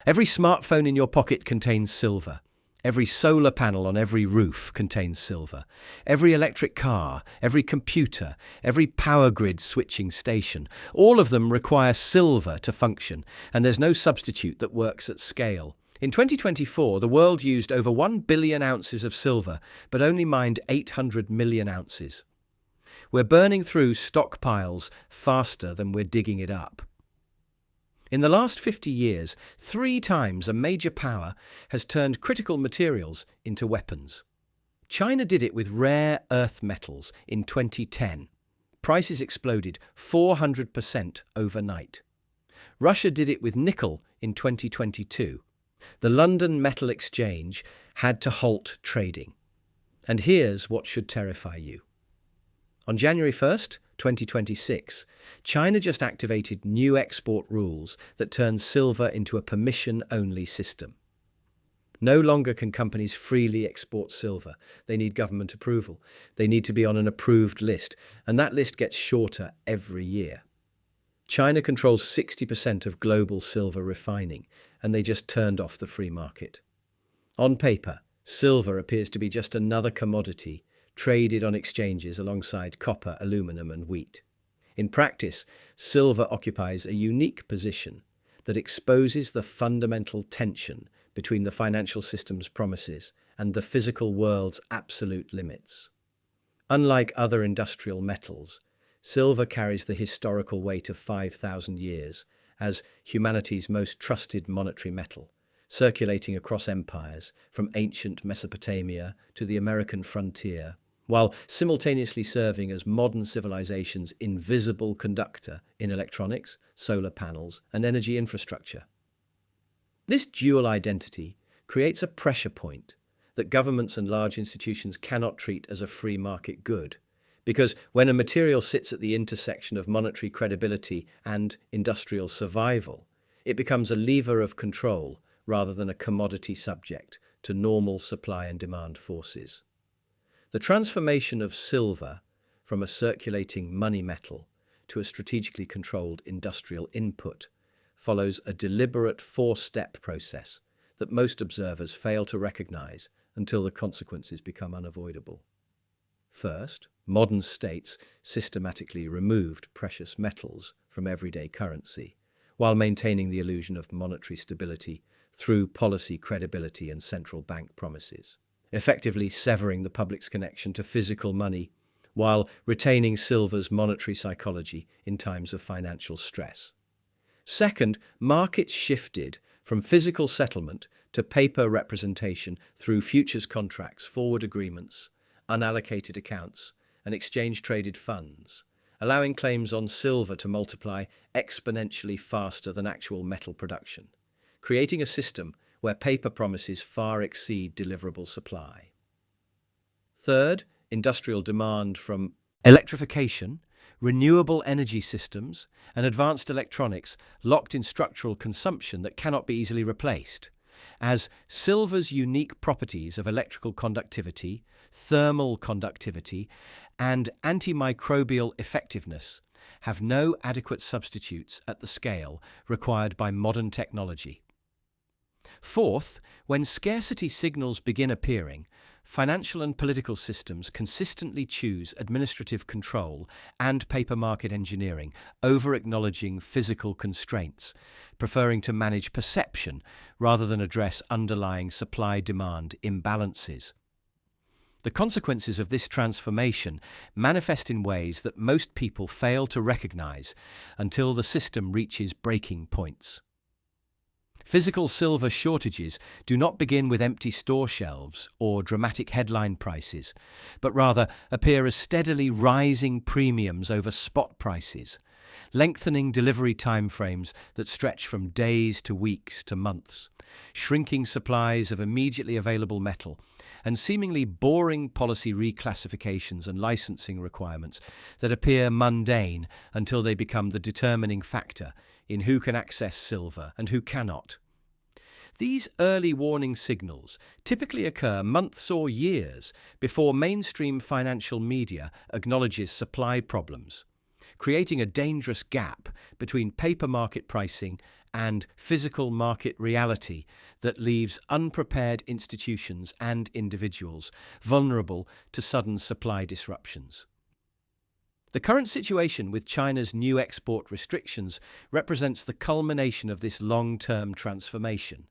Every smartphone in your pocket contains silver. Every solar panel on every roof contains silver. Every electric car, every computer, every power grid switching station, all of them require silver to function, and there's no substitute that works at scale. In 2024, the world used over 1 billion ounces of silver, but only mined 800 million ounces. We're burning through stockpiles faster than we're digging it up. In the last 50 years, 3 times a major power has turned critical materials into weapons. China did it with rare earth metals in 2010. Prices exploded 400% overnight. Russia did it with nickel in 2022. The London Metal Exchange had to halt trading. And here's what should terrify you. On January 1st, 2026, China just activated new export rules that turn silver into a permission-only system. No longer can companies freely export silver. They need government approval. They need to be on an approved list, and that list gets shorter every year. China controls 60% of global silver refining, and they just turned off the free market. On paper, silver appears to be just another commodity traded on exchanges alongside copper, aluminum, and wheat. In practice, silver occupies a unique position that exposes the fundamental tension between the financial system's promises and the physical world's absolute limits. Unlike other industrial metals, silver carries the historical weight of 5,000 years as humanity's most trusted monetary metal, circulating across empires from ancient Mesopotamia to the American frontier, while simultaneously serving as modern civilization's invisible conductor in electronics, solar panels, and energy infrastructure. This dual identity creates a pressure point that governments and large institutions cannot treat as a free market good, because when a material sits at the intersection of monetary credibility and industrial survival, it becomes a lever of control rather than a commodity subject to normal supply and demand forces. The transformation of silver from a circulating money metal to a strategically controlled industrial input follows a deliberate 4-step process that most observers fail to recognize until the consequences become unavoidable. First, modern states systematically removed precious metals from everyday currency, while maintaining the illusion of monetary stability through policy credibility and central bank promises, effectively severing the public's connection to physical money while retaining silver's monetary psychology in times of financial stress. Second, markets shifted from physical settlement to paper representation through futures contracts, forward agreements, unallocated accounts, and exchange-traded funds, allowing claims on silver to multiply exponentially faster than actual metal production, creating a system where paper promises far exceed deliverable supply. Third, industrial demand from electrification, renewable energy systems, and advanced electronics locked in structural consumption that cannot be easily replaced, as silver's unique properties of electrical conductivity, thermal conductivity, and antimicrobial effectiveness have no adequate substitutes at the scale required by modern technology. Fourth, when scarcity signals begin appearing, financial and political systems consistently choose administrative control and paper market engineering over acknowledging physical constraints, preferring to manage perception rather than address underlying supply-demand imbalances. The consequences of this transformation manifest in ways that most people fail to recognize until the system reaches breaking points. Physical silver shortages do not begin with empty store shelves or dramatic headline prices, but rather appear as steadily rising premiums over spot prices, lengthening delivery timeframes that stretch from days to weeks to months, shrinking supplies of immediately available metal, and seemingly boring policy reclassifications and licensing requirements that appear mundane until they become the determining factor in who can access silver and who cannot. These early warning signals typically occur months or years before mainstream financial media acknowledges supply problems, creating a dangerous gap between paper market pricing and physical market reality that leaves unprepared institutions and individuals vulnerable to sudden supply disruptions. The current situation with China's new export restrictions represents the culmination of this long-term transformation,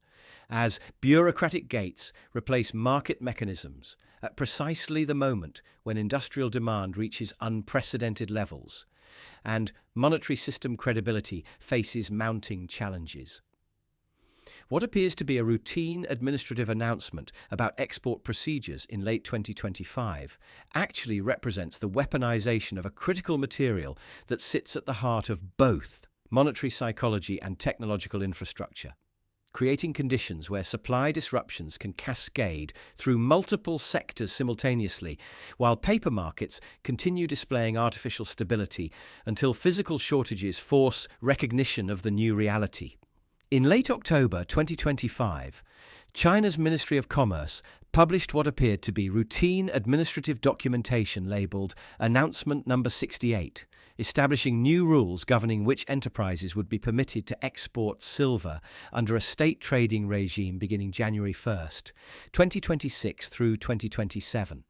as bureaucratic gates replace market mechanisms at precisely the moment when industrial demand reaches unprecedented levels and monetary system credibility faces mounting challenges. What appears to be a routine administrative announcement about export procedures in late 2025 actually represents the weaponization of a critical material that sits at the heart of both monetary psychology and technological infrastructure, creating conditions where supply disruptions can cascade through multiple sectors simultaneously, while paper markets continue displaying artificial stability until physical shortages force recognition of the new reality. In late October 2025, China's Ministry of Commerce published what appeared to be routine administrative documentation labeled Announcement Number 68, establishing new rules governing which enterprises would be permitted to export silver under a state trading regime beginning January 1st, 2026 through 2027.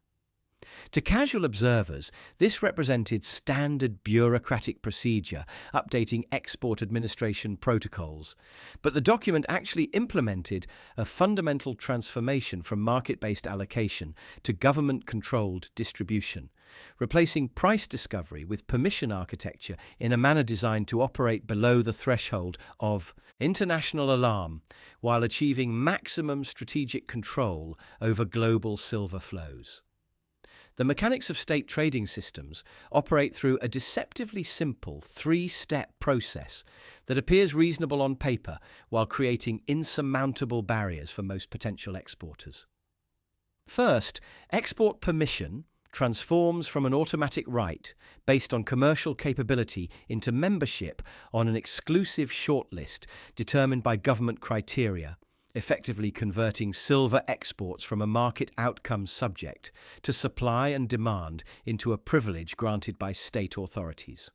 To casual observers, this represented standard bureaucratic procedure, updating export administration protocols. But the document actually implemented a fundamental transformation from market-based allocation to government-controlled distribution, replacing price discovery with permission architecture in a manner designed to operate below the threshold of international alarm while achieving maximum strategic control over global silver flows. The mechanics of state trading systems operate through a deceptively simple three-step process that appears reasonable on paper while creating insurmountable barriers for most potential exporters. First, export permission transforms from an automatic right based on commercial capability into membership on an exclusive shortlist determined by government criteria, effectively converting silver exports from a market outcome subject to supply and demand into a privilege granted by state authorities.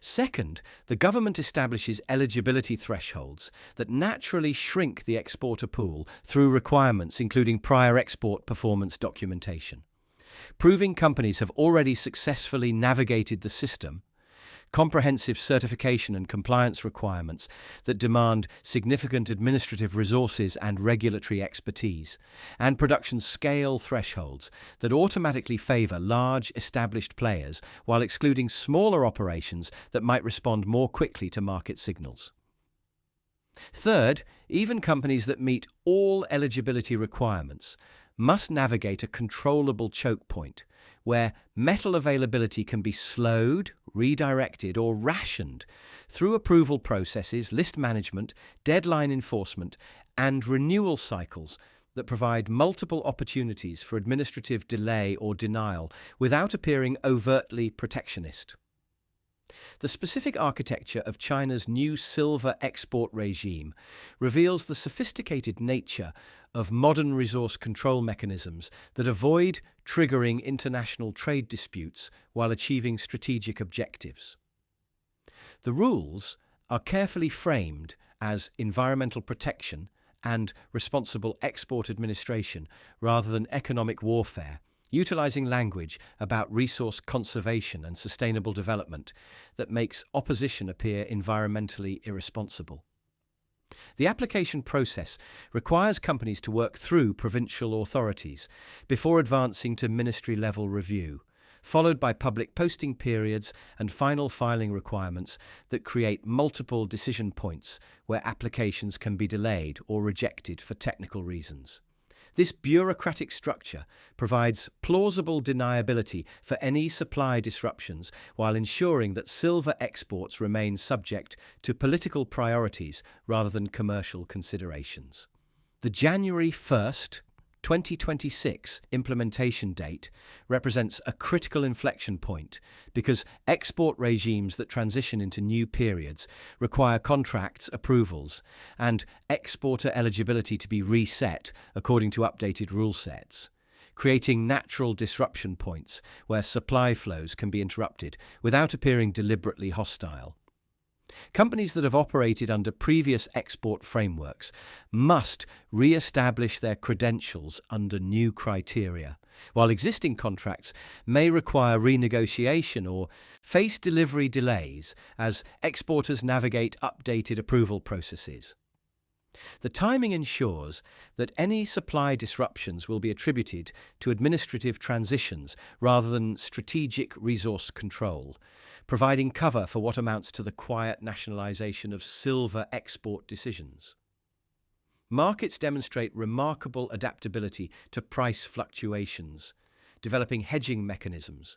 Second, the government establishes eligibility thresholds that naturally shrink the exporter pool through requirements including prior export performance documentation, proving companies have already successfully navigated the system. Comprehensive certification and compliance requirements that demand significant administrative resources and regulatory expertise, and production scale thresholds that automatically favor large established players while excluding smaller operations that might respond more quickly to market signals. Third, even companies that meet all eligibility requirements must navigate a controllable choke point where metal availability can be slowed, redirected, or rationed through approval processes, list management, deadline enforcement, and renewal cycles that provide multiple opportunities for administrative delay or denial without appearing overtly protectionist. The specific architecture of China's new silver export regime reveals the sophisticated nature of modern resource control mechanisms that avoid triggering international trade disputes while achieving strategic objectives. The rules are carefully framed as environmental protection and responsible export administration rather than economic warfare, utilizing language about resource conservation and sustainable development that makes opposition appear environmentally irresponsible. The application process requires companies to work through provincial authorities before advancing to ministry-level review, followed by public posting periods and final filing requirements that create multiple decision points where applications can be delayed or rejected for technical reasons. This bureaucratic structure provides plausible deniability for any supply disruptions while ensuring that silver exports remain subject to political priorities rather than commercial considerations. The January 1st, 2026 implementation date represents a critical inflection point because export regimes that transition into new periods require contracts approvals and exporter eligibility to be reset according to updated rule sets, creating natural disruption points where supply flows can be interrupted without appearing deliberately hostile. Companies that have operated under previous export frameworks must re-establish their credentials under new criteria, while existing contracts may require renegotiation or face delivery delays as exporters navigate updated approval processes. The timing ensures that any supply disruptions will be attributed to administrative transitions rather than strategic resource control, providing cover for what amounts to the quiet nationalization of silver export decisions. Markets demonstrate remarkable adaptability to price fluctuations, developing hedging mechanisms,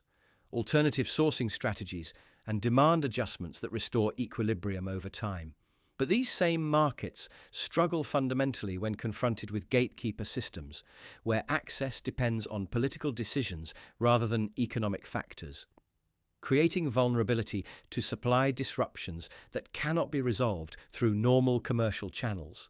alternative sourcing strategies, and demand adjustments that restore equilibrium over time. But these same markets struggle fundamentally when confronted with gatekeeper systems, where access depends on political decisions rather than economic factors, creating vulnerability to supply disruptions that cannot be resolved through normal commercial channels.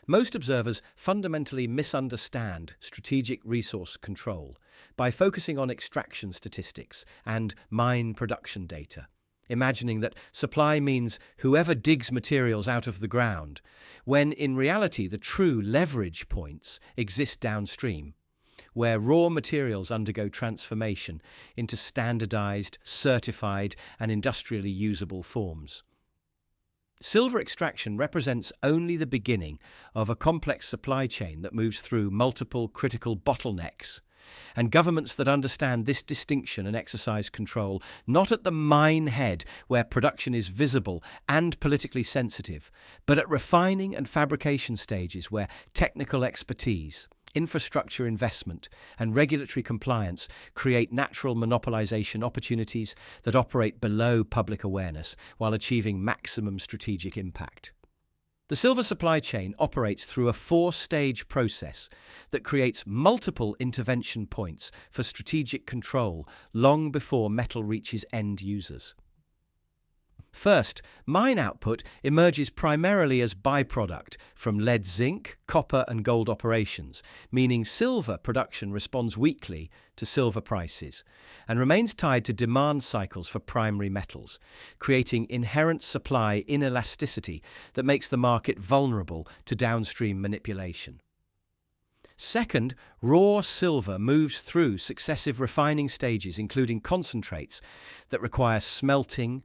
Most observers fundamentally misunderstand strategic resource control by focusing on extraction statistics and mine production data, imagining that supply means whoever digs materials out of the ground, when in reality the true leverage points exist downstream, where raw materials undergo transformation into standardized, certified, and industrially usable forms. Silver extraction represents only the beginning of a complex supply chain that moves through multiple critical bottlenecks, and governments that understand this distinction and exercise control not at the mine head where production is visible and politically sensitive, but at refining and fabrication stages where technical expertise, infrastructure investment, and regulatory compliance create natural monopolization opportunities that operate below public awareness while achieving maximum strategic impact. The silver supply chain operates through a four-stage process that creates multiple intervention points for strategic control long before metal reaches end users. First, mine output emerges primarily as byproduct from lead, zinc, copper, and gold operations, meaning silver production responds weakly to silver prices and remains tied to demand cycles for primary metals, creating inherent supply inelasticity that makes the market vulnerable to downstream manipulation. Second, raw silver moves through successive refining stages, including concentrates that require smelting,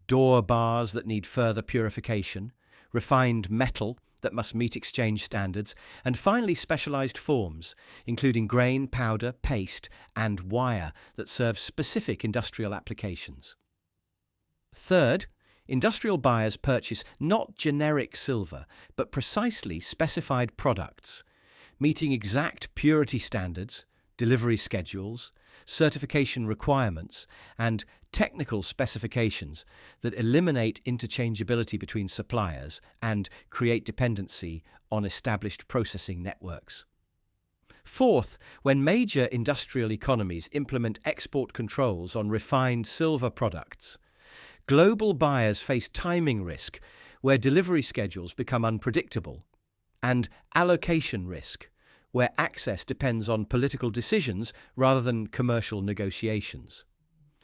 door bars that need further purification, refined metal that must meet exchange standards, and finally specialized forms, including grain, powder, paste, and wire that serve specific industrial applications. Third, industrial buyers purchase not generic silver, but precisely specified products, meeting exact purity standards, delivery schedules, certification requirements, and technical specifications that eliminate interchangeability between suppliers and create dependency on established processing networks. Fourth, when major industrial economies implement export controls on refined silver products, global buyers face timing risk where delivery schedules become unpredictable, and allocation risk where access depends on political decisions rather than commercial negotiations.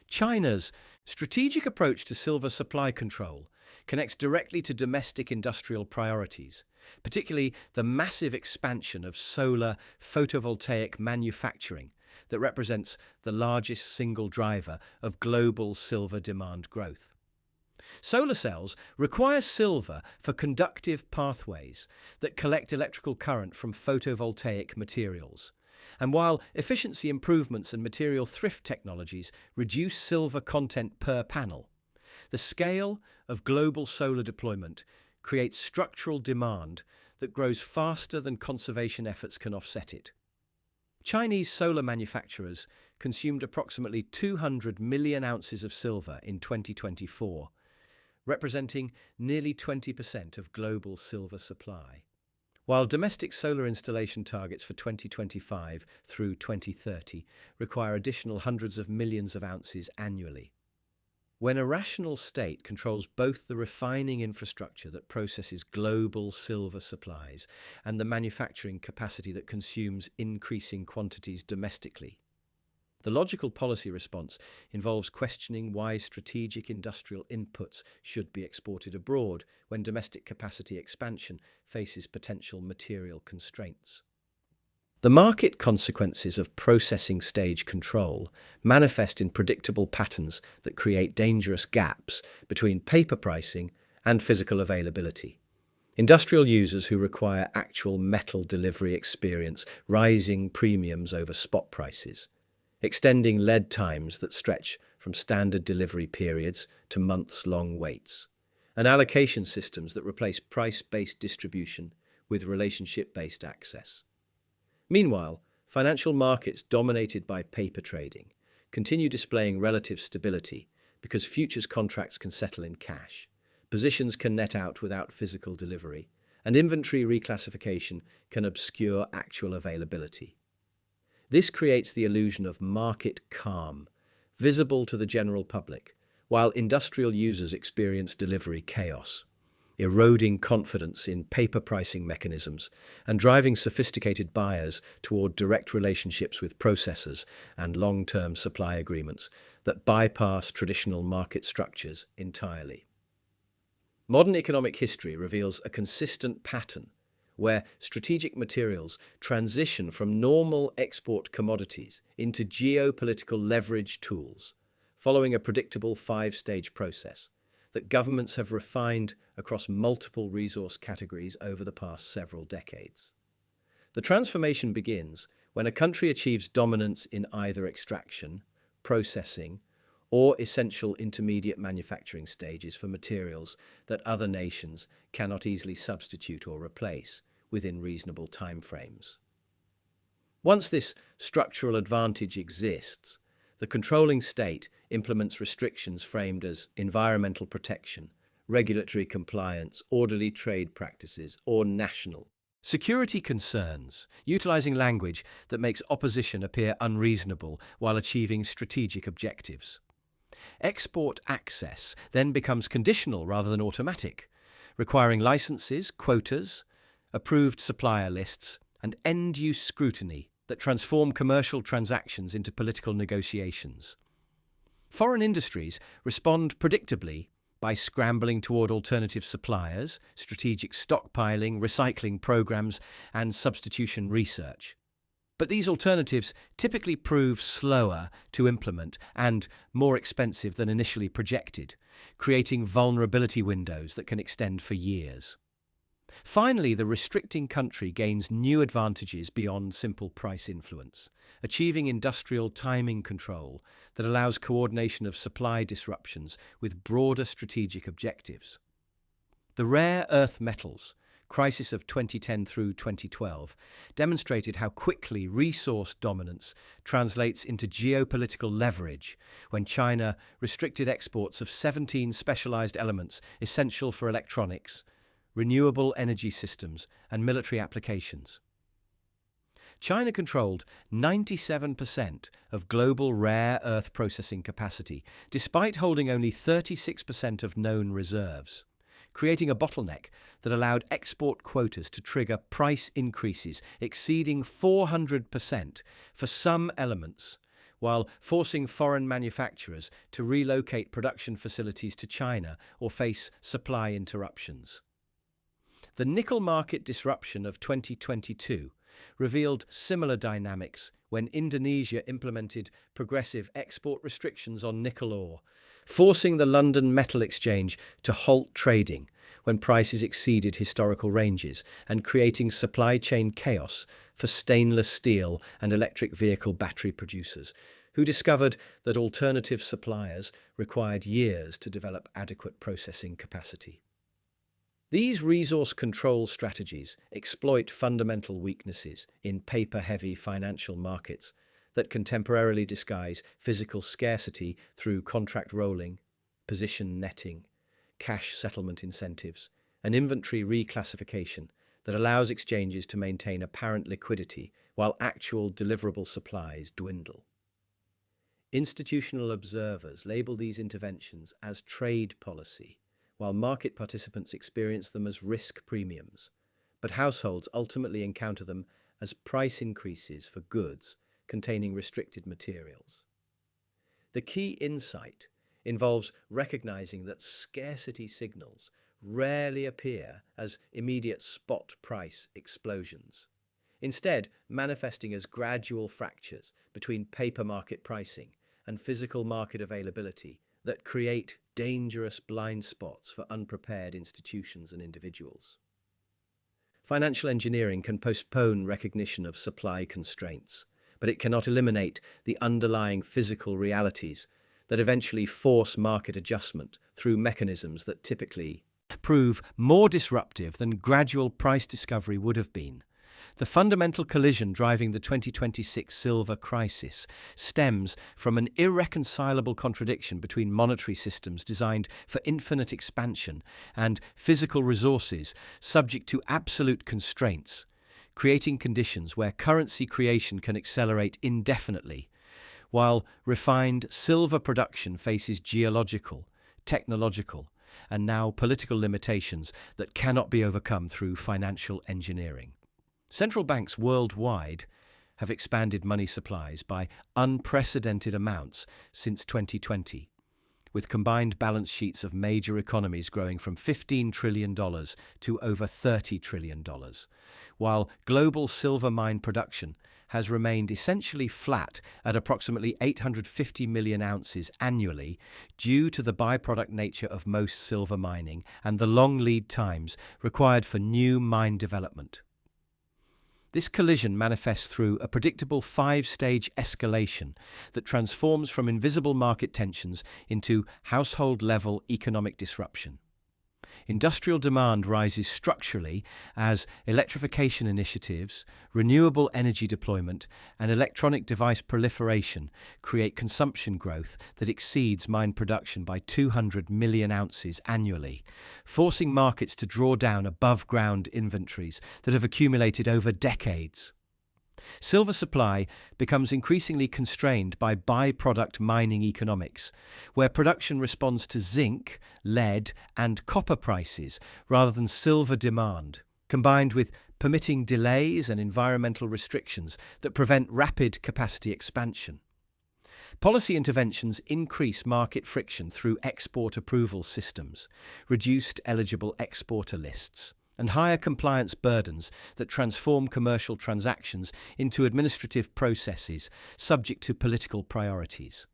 China's strategic approach to silver supply control connects directly to domestic industrial priorities, particularly the massive expansion of solar photovoltaic manufacturing that represents the largest single driver of global silver demand growth. Solar cells require silver for conductive pathways that collect electrical current from photovoltaic materials. And while efficiency improvements and material thrift technologies reduce silver content per panel, the scale of global solar deployment creates structural demand that grows faster than conservation efforts can offset it. Chinese solar manufacturers consumed approximately 200 million ounces of silver in 2024, representing nearly 20% of global silver supply, while domestic solar installation targets for 2025 through 2030 require additional hundreds of millions of ounces annually. When a rational state controls both the refining infrastructure that processes global silver supplies and the manufacturing capacity that consumes increasing quantities domestically, The logical policy response involves questioning why strategic industrial inputs should be exported abroad when domestic capacity expansion faces potential material constraints. The market consequences of processing stage control manifest in predictable patterns that create dangerous gaps between paper pricing and physical availability. Industrial users who require actual metal delivery experience rising premiums over spot prices, extending lead times that stretch from standard delivery periods to months-long waits, and allocation systems that replace price-based distribution with relationship-based access. Meanwhile, financial markets dominated by paper trading continue displaying relative stability because futures contracts can settle in cash, positions can net out without physical delivery, and inventory reclassification can obscure actual availability. This creates the illusion of market calm, visible to the general public, while industrial users experience delivery chaos, eroding confidence in paper pricing mechanisms and driving sophisticated buyers toward direct relationships with processors and long-term supply agreements that bypass traditional market structures entirely. Modern economic history reveals a consistent pattern where strategic materials transition from normal export commodities into geopolitical leverage tools, following a predictable five-stage process that governments have refined across multiple resource categories over the past several decades. The transformation begins when a country achieves dominance in either extraction, processing, or essential intermediate manufacturing stages for materials that other nations cannot easily substitute or replace within reasonable timeframes. Once this structural advantage exists, the controlling state implements restrictions framed as environmental protection, regulatory compliance, orderly trade practices, or national security concerns, utilizing language that makes opposition appear unreasonable while achieving strategic objectives. Export access then becomes conditional rather than automatic, requiring licenses, quotas, approved supplier lists, and end-use scrutiny that transform commercial transactions into political negotiations. Foreign industries respond predictably by scrambling toward alternative suppliers, strategic stockpiling, recycling programs, and substitution research. But these alternatives typically prove slower to implement and more expensive than initially projected, creating vulnerability windows that can extend for years. Finally, the restricting country gains new advantages beyond simple price influence, achieving industrial timing control that allows coordination of supply disruptions with broader strategic objectives. The rare earth metals crisis of 2010 through 2012 demonstrated how quickly resource dominance translates into geopolitical leverage when China restricted exports of 17 specialized elements essential for electronics, renewable energy systems, and military applications. China controlled 97% of global rare earth processing capacity, despite holding only 36% of known reserves, creating a bottleneck that allowed export quotas to trigger price increases exceeding 400% for some elements, while forcing foreign manufacturers to relocate production facilities to China or face supply interruptions. The nickel market disruption of 2022 revealed similar dynamics when Indonesia implemented progressive export restrictions on nickel ore, forcing the London Metal Exchange to halt trading when prices exceeded historical ranges and creating supply chain chaos for stainless steel and electric vehicle battery producers, who discovered that alternative suppliers required years to develop adequate processing capacity. These resource control strategies exploit fundamental weaknesses in paper-heavy financial markets that can temporarily disguise physical scarcity through contract rolling, position netting, cash settlement incentives, and inventory reclassification that allows exchanges to maintain apparent liquidity while actual deliverable supplies dwindle. Institutional observers label these interventions as trade policy, while market participants experience them as risk premiums, but households ultimately encounter them as price increases for goods containing restricted materials. The key insight involves recognizing that scarcity signals rarely appear as immediate spot price explosions, instead manifesting as gradual fractures between paper market pricing and physical market availability that create dangerous blind spots for unprepared institutions and individuals. Financial engineering can postpone recognition of supply constraints, but it cannot eliminate the underlying physical realities that eventually force market adjustment through mechanisms that typically prove more disruptive than gradual price discovery would have been. The fundamental collision driving the 2026 silver crisis stems from an irreconcilable contradiction between monetary systems designed for infinite expansion and physical resources subject to absolute constraints, creating conditions where currency creation can accelerate indefinitely, while refined silver production faces geological, technological, and now political limitations that cannot be overcome through financial engineering. Central banks worldwide have expanded money supplies by unprecedented amounts since 2020, with combined balance sheets of major economies growing from $15 trillion to over $30 trillion, while global silver mine production has remained essentially flat at approximately 850 million ounces annually due to the byproduct nature of most silver mining and the long lead times required for new mine development. This collision manifests through a predictable five-stage escalation that transforms from invisible market tensions into household-level economic disruption. Industrial demand rises structurally as electrification initiatives, renewable energy deployment, and electronic device proliferation create consumption growth that exceeds mine production by 200 million ounces annually, forcing markets to draw down above-ground inventories that have accumulated over decades. Silver supply becomes increasingly constrained by byproduct mining economics, where production responds to zinc, lead, and copper prices rather than silver demand, combined with permitting delays and environmental restrictions that prevent rapid capacity expansion. Policy interventions increase market friction through export approval systems, reduced eligible exporter lists, and higher compliance burdens that transform commercial transactions into administrative processes subject to political priorities.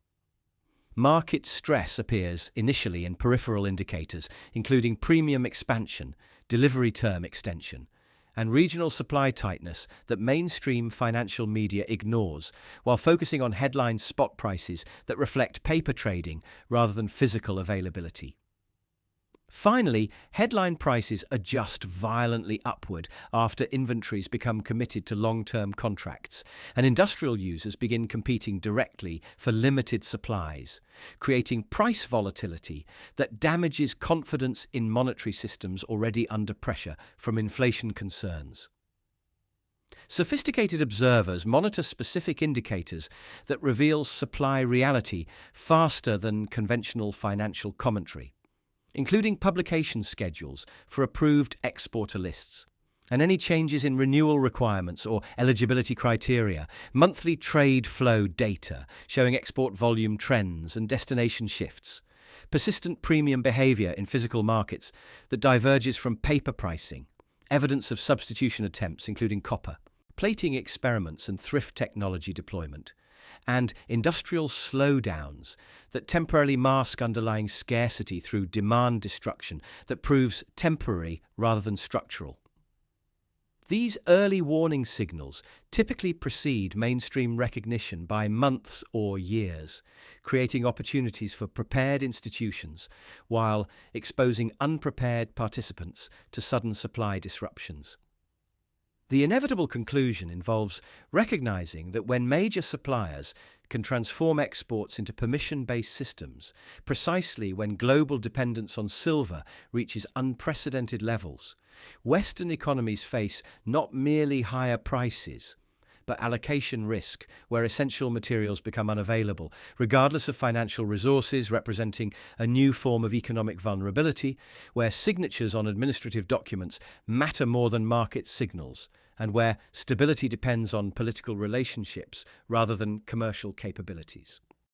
Market stress appears initially in peripheral indicators, including premium expansion, delivery term extension, and regional supply tightness that mainstream financial media ignores, while focusing on headline spot prices that reflect paper trading rather than physical availability. Finally, headline prices adjust violently upward after inventories become committed to long-term contracts, and industrial users begin competing directly for limited supplies, creating price volatility that damages confidence in monetary systems already under pressure from inflation concerns. Sophisticated observers monitor specific indicators that reveal supply reality faster than conventional financial commentary, including publication schedules for approved exporter lists, and any changes in renewal requirements or eligibility criteria, monthly trade flow data showing export volume trends and destination shifts, persistent premium behavior in physical markets that diverges from paper pricing, evidence of substitution attempts including copper, plating experiments and thrift technology deployment, and industrial slowdowns that temporarily mask underlying scarcity through demand destruction that proves temporary rather than structural. These early warning signals typically precede mainstream recognition by months or years, creating opportunities for prepared institutions while exposing unprepared participants to sudden supply disruptions. The inevitable conclusion involves recognizing that when major suppliers can transform exports into permission-based systems, precisely when global dependence on silver reaches unprecedented levels, Western economies face not merely higher prices, but allocation risk, where essential materials become unavailable, regardless of financial resources, representing a new form of economic vulnerability, where signatures on administrative documents matter more than market signals, and where stability depends on political relationships rather than commercial capabilities.